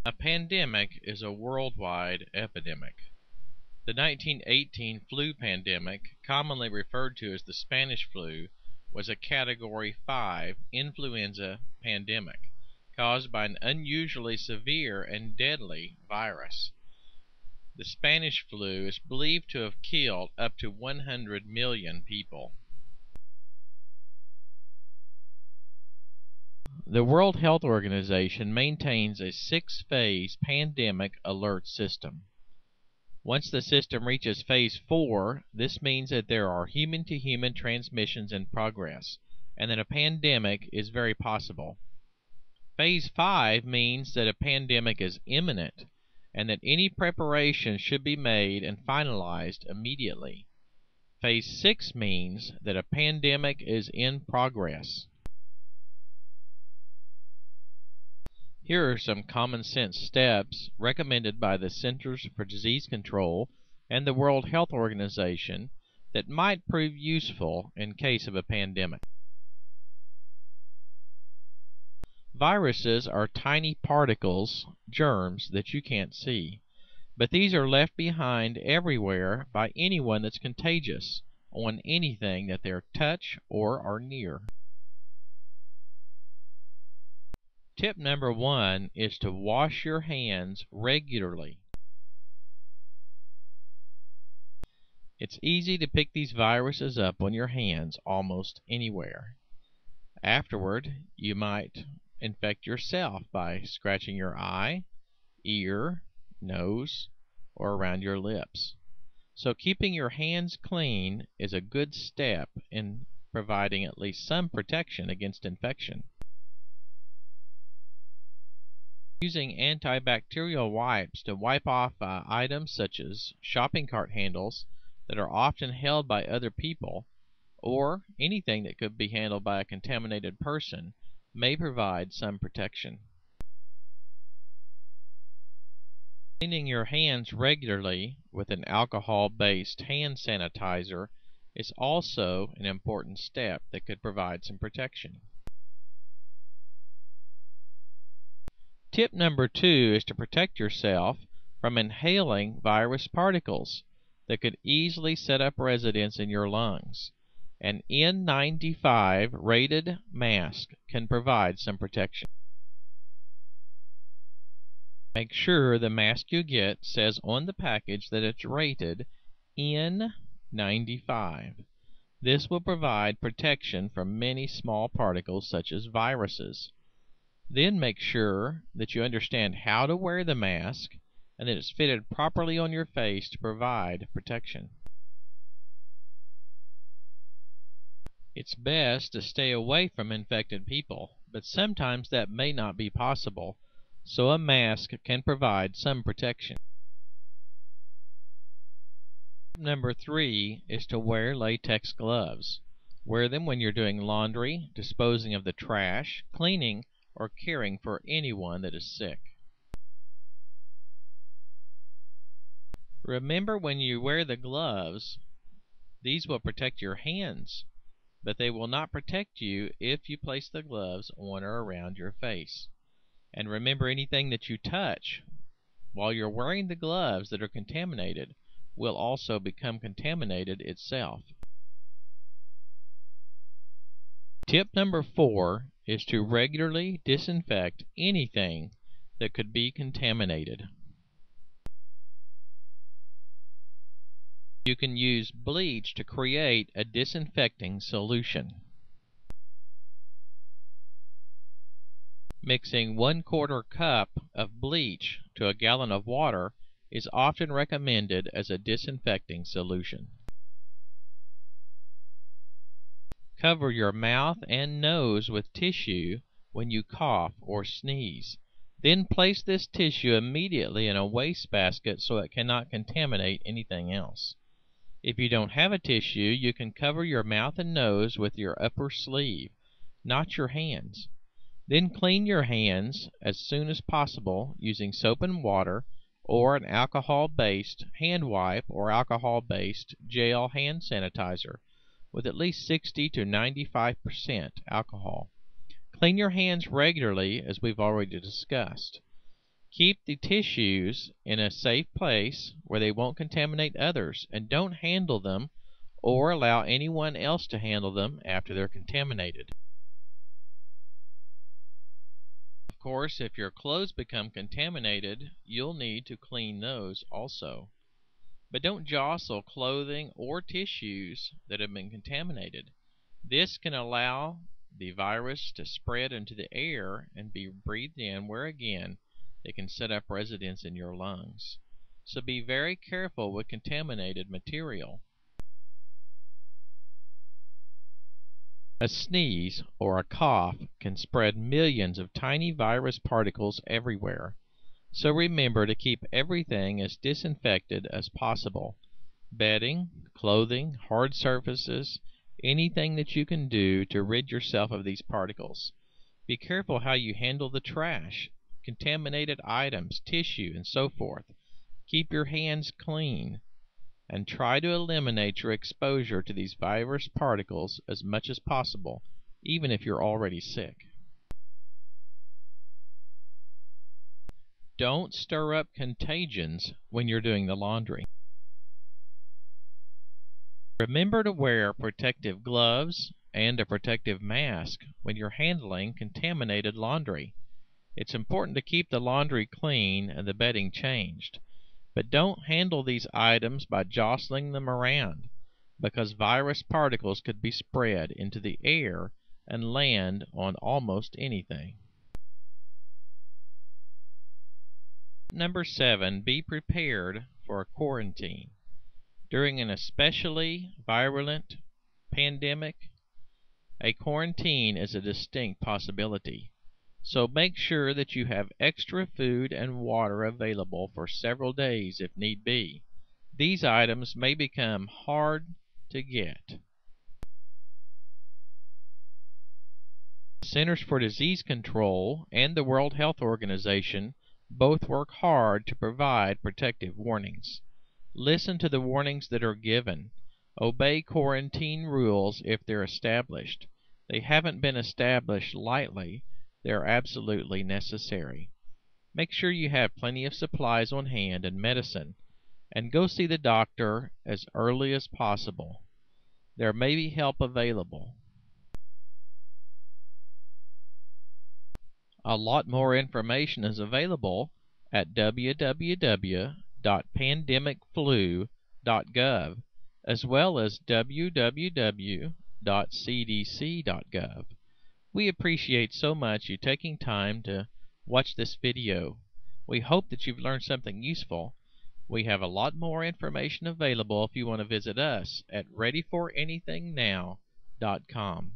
A pandemic is a worldwide epidemic. The 1918 flu pandemic, commonly referred to as the Spanish flu, was a Category 5 influenza pandemic caused by an unusually severe and deadly virus. The Spanish flu is believed to have killed up to 100 million people. The World Health Organization maintains a 6-phase pandemic alert system. Once the system reaches phase 4, this means that there are human-to-human transmissions in progress, and that a pandemic is very possible. Phase 5 means that a pandemic is imminent, and that any preparation should be made and finalized immediately. Phase 6 means that a pandemic is in progress. Here are some common sense steps recommended by the Centers for Disease Control and the World Health Organization that might prove useful in case of a pandemic. Viruses are tiny particles, germs, that you can't see, but these are left behind everywhere by anyone that's contagious on anything that they touch or are near. Tip number 1 is to wash your hands regularly. It's easy to pick these viruses up on your hands almost anywhere. Afterward, you might infect yourself by scratching your eye, ear, nose, or around your lips. So keeping your hands clean is a good step in providing at least some protection against infection. Using antibacterial wipes to wipe off items such as shopping cart handles that are often held by other people, or anything that could be handled by a contaminated person, may provide some protection. Cleaning your hands regularly with an alcohol-based hand sanitizer is also an important step that could provide some protection. Tip number 2 is to protect yourself from inhaling virus particles that could easily set up residence in your lungs. An N95 rated mask can provide some protection. Make sure the mask you get says on the package that it's rated N95. This will provide protection from many small particles such as viruses. Then make sure that you understand how to wear the mask and that it's fitted properly on your face to provide protection. It's best to stay away from infected people, but sometimes that may not be possible, so a mask can provide some protection. Number 3 is to wear latex gloves. Wear them when you're doing laundry, disposing of the trash, cleaning, or caring for anyone that is sick. Remember, when you wear the gloves, these will protect your hands, but they will not protect you if you place the gloves on or around your face. And remember, anything that you touch while you're wearing the gloves that are contaminated will also become contaminated itself. Tip number 4 is to regularly disinfect anything that could be contaminated. You can use bleach to create a disinfecting solution. Mixing 1/4 cup of bleach to a gallon of water is often recommended as a disinfecting solution. Cover your mouth and nose with tissue when you cough or sneeze. Then place this tissue immediately in a wastebasket so it cannot contaminate anything else. If you don't have a tissue, you can cover your mouth and nose with your upper sleeve, not your hands. Then clean your hands as soon as possible using soap and water or an alcohol-based hand wipe or alcohol-based gel hand sanitizer with at least 60 to 95% alcohol. Clean your hands regularly, as we've already discussed. Keep the tissues in a safe place where they won't contaminate others, and don't handle them or allow anyone else to handle them after they're contaminated. Of course, if your clothes become contaminated, you'll need to clean those also. But don't jostle clothing or tissues that have been contaminated. This can allow the virus to spread into the air and be breathed in, where again they can set up residence in your lungs. So be very careful with contaminated material. A sneeze or a cough can spread millions of tiny virus particles everywhere. So remember to keep everything as disinfected as possible. Bedding, clothing, hard surfaces, anything that you can do to rid yourself of these particles. Be careful how you handle the trash, contaminated items, tissue, and so forth. Keep your hands clean and try to eliminate your exposure to these virus particles as much as possible, even if you're already sick. Don't stir up contagions when you're doing the laundry. Remember to wear protective gloves and a protective mask when you're handling contaminated laundry. It's important to keep the laundry clean and the bedding changed, but don't handle these items by jostling them around, because virus particles could be spread into the air and land on almost anything. Number 7, be prepared for a quarantine. During an especially virulent pandemic, a quarantine is a distinct possibility. So make sure that you have extra food and water available for several days if need be. These items may become hard to get. The Centers for Disease Control and the World Health Organization both work hard to provide protective warnings. Listen to the warnings that are given. Obey quarantine rules if they're established. They haven't been established lightly. They're absolutely necessary. Make sure you have plenty of supplies on hand and medicine, and go see the doctor as early as possible. There may be help available. A lot more information is available at www.pandemicflu.gov, as well as www.cdc.gov. We appreciate so much you taking time to watch this video. We hope that you've learned something useful. We have a lot more information available if you want to visit us at readyforanythingnow.com.